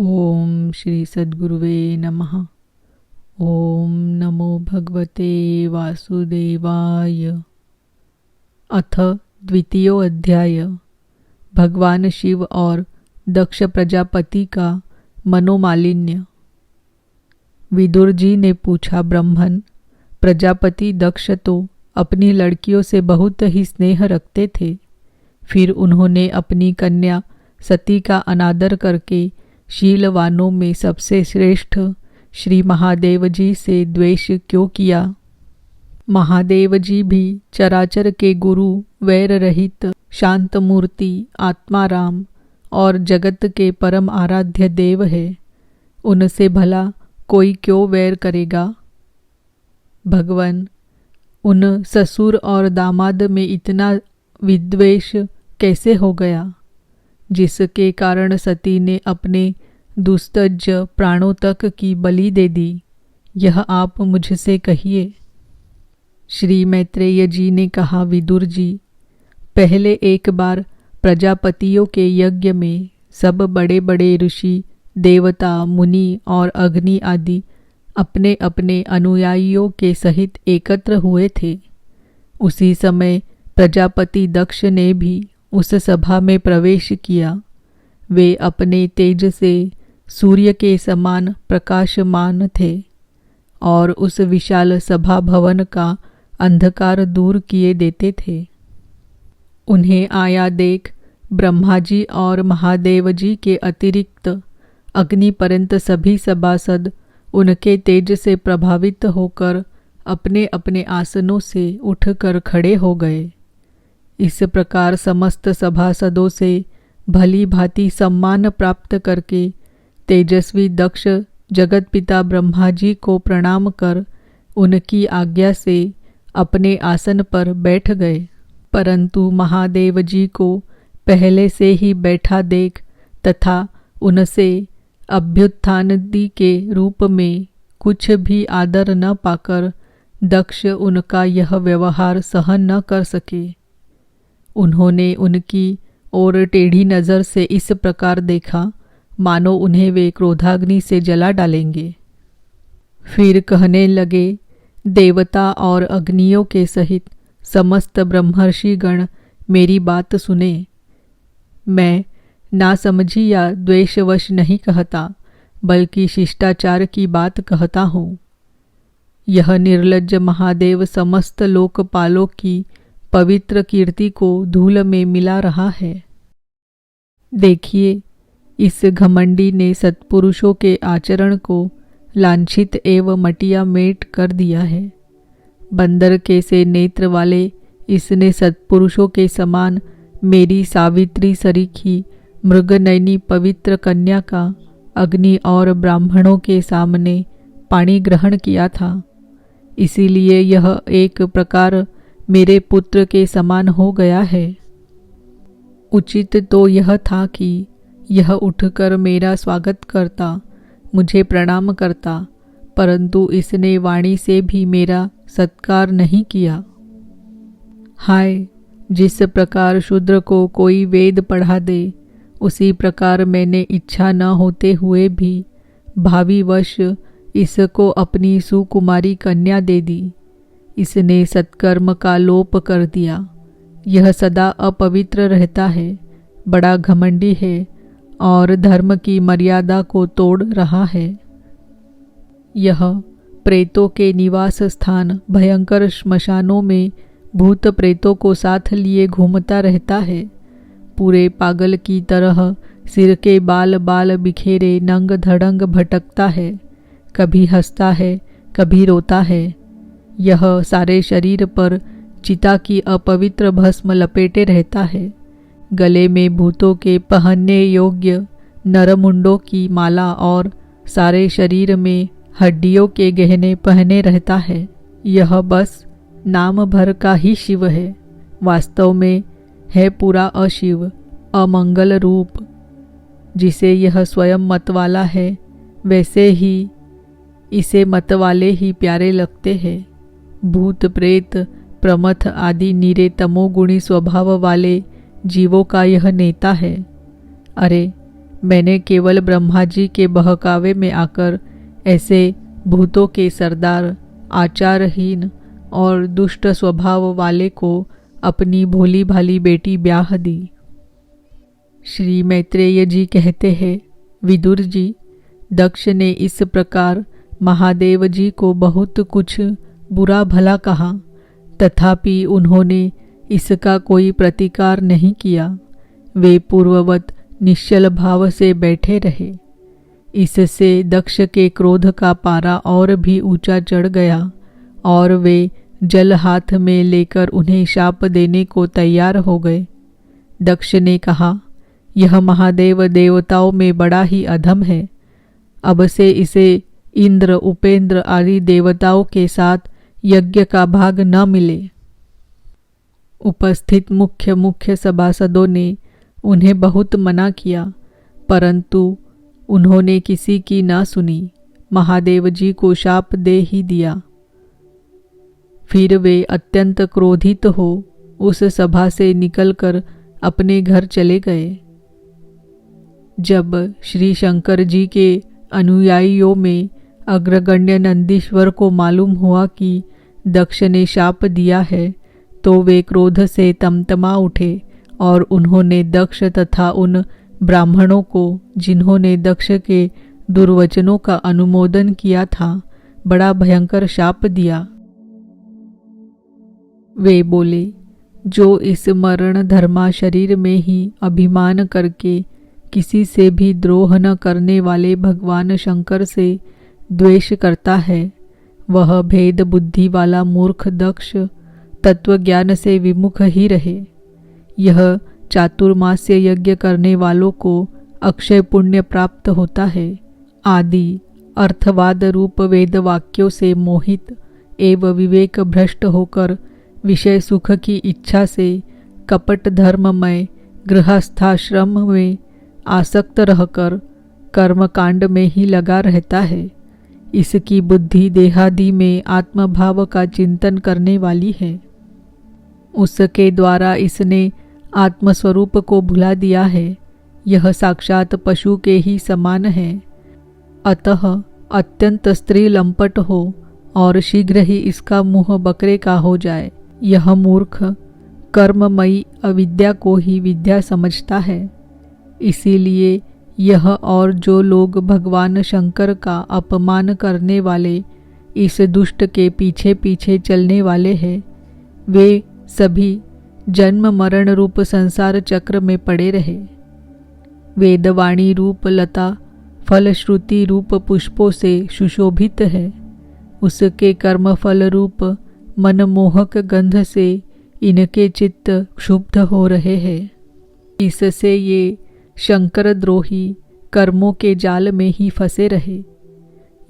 ओम श्री सद्गुरुवे नमः। ओम नमो भगवते वासुदेवाय। अथ द्वितीयो अध्याय। भगवान शिव और दक्ष प्रजापति का मनोमालिन्य। विदुर जी ने पूछा, ब्रह्मन, प्रजापति दक्ष तो अपनी लड़कियों से बहुत ही स्नेह रखते थे, फिर उन्होंने अपनी कन्या सती का अनादर करके शीलवानों में सबसे श्रेष्ठ श्री महादेव जी से द्वेष क्यों किया? महादेव जी भी चराचर के गुरु, वैर रहित, शांत मूर्ति, आत्माराम और जगत के परम आराध्य देव है। उनसे भला कोई क्यों वैर करेगा? भगवान, उन ससुर और दामाद में इतना विद्वेष कैसे हो गया, जिसके कारण सती ने अपने दुस्तज प्राणों तक की बलि दे दी? यह आप मुझसे कहिए। श्री मैत्रेय जी ने कहा, विदुर जी, पहले एक बार प्रजापतियों के यज्ञ में सब बड़े बड़े ऋषि, देवता, मुनि और अग्नि आदि अपने अपने अनुयायियों के सहित एकत्र हुए थे। उसी समय प्रजापति दक्ष ने भी उस सभा में प्रवेश किया। वे अपने तेज से सूर्य के समान प्रकाशमान थे और उस विशाल सभा भवन का अंधकार दूर किए देते थे। उन्हें आया देख ब्रह्मा जी और महादेव जी के अतिरिक्त अग्नि पर्यंत सभी सभासद उनके तेज से प्रभावित होकर अपने अपने आसनों से उठकर खड़े हो गए। इस प्रकार समस्त सभासदों से भली भांति सम्मान प्राप्त करके तेजस्वी दक्ष जगत पिता ब्रह्मा जी को प्रणाम कर उनकी आज्ञा से अपने आसन पर बैठ गए। परंतु महादेव जी को पहले से ही बैठा देख तथा उनसे अभ्युत्थानदि के रूप में कुछ भी आदर न पाकर दक्ष उनका यह व्यवहार सहन न कर सके। उन्होंने उनकी ओर टेढ़ी नज़र से इस प्रकार देखा मानो उन्हें वे क्रोधाग्नि से जला डालेंगे। फिर कहने लगे, देवता और अग्नियों के सहित समस्त ब्रह्मर्षिगण मेरी बात सुने। मैं नासमझी या द्वेषवश नहीं कहता, बल्कि शिष्टाचार की बात कहता हूँ। यह निर्लज्ज महादेव समस्त लोकपालों की पवित्र कीर्ति को धूल में मिला रहा है। देखिए, इस घमंडी ने सत्पुरुषों के आचरण को लांछित एवं मटिया मेट कर दिया है। बंदर के से नेत्र वाले इसने सत्पुरुषों के समान मेरी सावित्री सरीखी मृगनयनी पवित्र कन्या का अग्नि और ब्राह्मणों के सामने पाणी ग्रहण किया था। इसीलिए यह एक प्रकार मेरे पुत्र के समान हो गया है। उचित तो यह था कि यह उठकर मेरा स्वागत करता, मुझे प्रणाम करता, परंतु इसने वाणी से भी मेरा सत्कार नहीं किया। हाय, जिस प्रकार शूद्र को कोई वेद पढ़ा दे, उसी प्रकार मैंने इच्छा न होते हुए भी भावीवश इसको अपनी सुकुमारी कन्या दे दी। इसने सत्कर्म का लोप कर दिया। यह सदा अपवित्र रहता है, बड़ा घमंडी है और धर्म की मर्यादा को तोड़ रहा है। यह प्रेतों के निवास स्थान भयंकर श्मशानों में भूत प्रेतों को साथ लिए घूमता रहता है। पूरे पागल की तरह सिर के बाल बाल बिखेरे नंग धड़ंग भटकता है, कभी हंसता है, कभी रोता है। यह सारे शरीर पर चिता की अपवित्र भस्म लपेटे रहता है। गले में भूतों के पहनने योग्य नरमुंडों की माला और सारे शरीर में हड्डियों के गहने पहने रहता है। यह बस नाम भर का ही शिव है, वास्तव में है पूरा अशिव, अमंगल रूप। जिसे यह स्वयं मतवाला है, वैसे ही इसे मतवाले ही प्यारे लगते हैं। भूत प्रेत प्रमथ आदि नीरे तमोगुणी स्वभाव वाले जीवों का यह नेता है। अरे, मैंने केवल ब्रह्मा जी के बहकावे में आकर ऐसे भूतों के सरदार, आचारहीन और दुष्ट स्वभाव वाले को अपनी भोली भाली बेटी ब्याह दी। श्री मैत्रेय जी कहते हैं, विदुर जी, दक्ष ने इस प्रकार महादेव जी को बहुत कुछ बुरा भला कहा, तथापि उन्होंने इसका कोई प्रतिकार नहीं किया। वे पूर्ववत निश्चल भाव से बैठे रहे। इससे दक्ष के क्रोध का पारा और भी ऊंचा चढ़ गया और वे जल हाथ में लेकर उन्हें शाप देने को तैयार हो गए। दक्ष ने कहा, यह महादेव देवताओं में बड़ा ही अधम है। अब से इसे इंद्र, उपेंद्र आदि देवताओं के साथ यज्ञ का भाग न मिले। उपस्थित मुख्य सभासदों ने उन्हें बहुत मना किया, परंतु उन्होंने किसी की न सुनी। महादेव जी को शाप दे ही दिया। फिर वे अत्यंत क्रोधित हो उस सभा से निकलकर अपने घर चले गए। जब श्री शंकर जी के अनुयायियों में अग्रगण्य नंदीश्वर को मालूम हुआ कि दक्ष ने शाप दिया है, तो वे क्रोध से तमतमा उठे और उन्होंने दक्ष तथा उन ब्राह्मणों को, जिन्होंने दक्ष के दुर्वचनों का अनुमोदन किया था, बड़ा भयंकर शाप दिया। वे बोले, जो इस मरण धर्मा शरीर में ही अभिमान करके किसी से भी द्रोह न करने वाले भगवान शंकर से द्वेष करता है, वह भेद बुद्धि वाला मूर्ख दक्ष तत्वज्ञान से विमुख ही रहे। यह चातुर्मास्य यज्ञ करने वालों को अक्षय पुण्य प्राप्त होता है। आदि अर्थवाद रूप वेद वाक्यों से मोहित एवं विवेक भ्रष्ट होकर विषय सुख की इच्छा से कपट धर्ममय गृहस्थाश्रम में आसक्त रहकर कर्मकांड में ही लगा रहता है। इसकी बुद्धि देहादि में आत्मभाव का चिंतन करने वाली है। उसके द्वारा इसने आत्मस्वरूप को भुला दिया है। यह साक्षात पशु के ही समान है। अतः अत्यंत स्त्री लंपट हो और शीघ्र ही इसका मुंह बकरे का हो जाए। यह मूर्ख कर्ममयी अविद्या को ही विद्या समझता है। इसीलिए यह और जो लोग भगवान शंकर का अपमान करने वाले इस दुष्ट के पीछे पीछे चलने वाले हैं, वे सभी जन्म मरण रूप संसार चक्र में पड़े रहे। वेदवाणी रूप लता फलश्रुति रूप पुष्पों से सुशोभित है। उसके कर्मफल रूप मनमोहक गंध से इनके चित्त क्षुब्ध हो रहे हैं। इससे ये शंकर द्रोही कर्मों के जाल में ही फंसे रहे।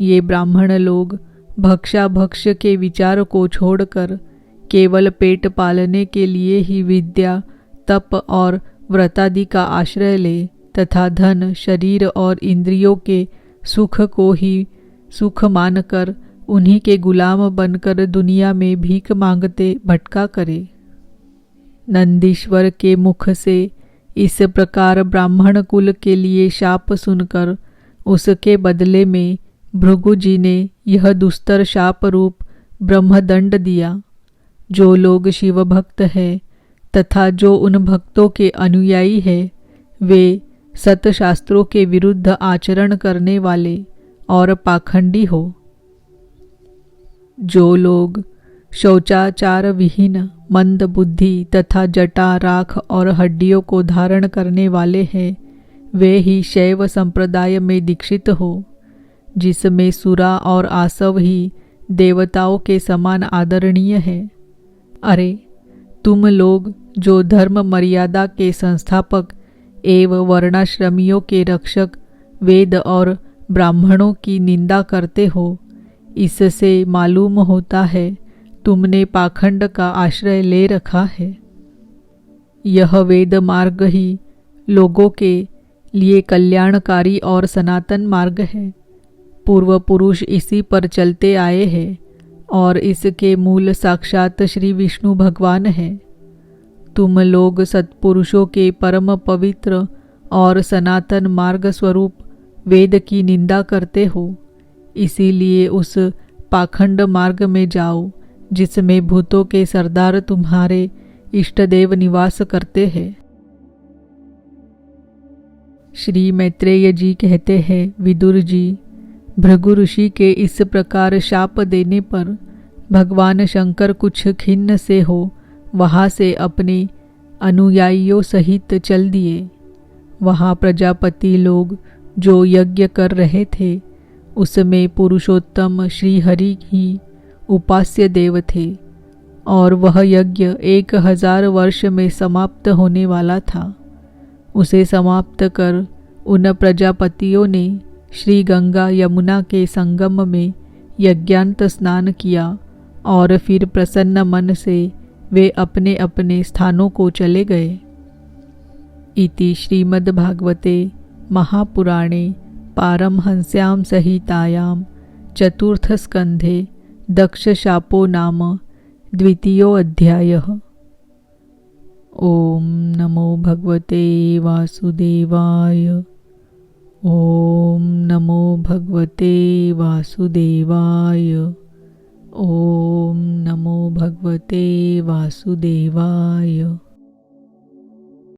ये ब्राह्मण लोग भक्षाभक्ष के विचार को छोड़कर केवल पेट पालने के लिए ही विद्या, तप और व्रतादि का आश्रय ले तथा धन, शरीर और इंद्रियों के सुख को ही सुख मानकर उन्हीं के गुलाम बनकर दुनिया में भीख मांगते भटका करे। नंदीश्वर के मुख से इस प्रकार ब्राह्मण कुल के लिए शाप सुनकर उसके बदले में भृगु जी ने यह दुस्तर शाप रूप ब्रह्मदंड दिया। जो लोग शिव भक्त हैं तथा जो उन भक्तों के अनुयायी हैं, वे सतशास्त्रों के विरुद्ध आचरण करने वाले और पाखंडी हो। जो लोग शौचाचार विहीन, मंद बुद्धि तथा जटा, राख और हड्डियों को धारण करने वाले हैं, वे ही शैव संप्रदाय में दीक्षित हो, जिसमें सुरा और आसव ही देवताओं के समान आदरणीय है। अरे तुम लोग जो धर्म मर्यादा के संस्थापक एवं वर्णाश्रमियों के रक्षक वेद और ब्राह्मणों की निंदा करते हो, इससे मालूम होता है तुमने पाखंड का आश्रय ले रखा है। यह वेद मार्ग ही लोगों के लिए कल्याणकारी और सनातन मार्ग है। पूर्व पुरुष इसी पर चलते आए हैं और इसके मूल साक्षात श्री विष्णु भगवान हैं। तुम लोग सत्पुरुषों के परम पवित्र और सनातन मार्ग स्वरूप वेद की निंदा करते हो। इसीलिए उस पाखंड मार्ग में जाओ जिसमें भूतों के सरदार तुम्हारे इष्टदेव निवास करते हैं। श्री मैत्रेय जी कहते हैं, विदुर जी, भृगु ऋषि के इस प्रकार शाप देने पर भगवान शंकर कुछ खिन्न से हो वहाँ से अपने अनुयायियों सहित चल दिए। वहाँ प्रजापति लोग जो यज्ञ कर रहे थे उसमें पुरुषोत्तम श्री हरि ही उपास्य देव थे और वह यज्ञ 1000 वर्ष में समाप्त होने वाला था। उसे समाप्त कर उन प्रजापतियों ने श्री गंगा यमुना के संगम में यज्ञांत स्नान किया और फिर प्रसन्न मन से वे अपने अपने स्थानों को चले गए। इति श्रीमद्भागवते महापुराणे पारमहंस्यां संहितायां चतुर्थस्कन्धे दक्षशापो नाम द्वितीयोऽध्यायः। ओम नमो भगवते वासुदेवाय। ओम नमो भगवते वासुदेवाय। ओम नमो भगवते वासुदेवाय।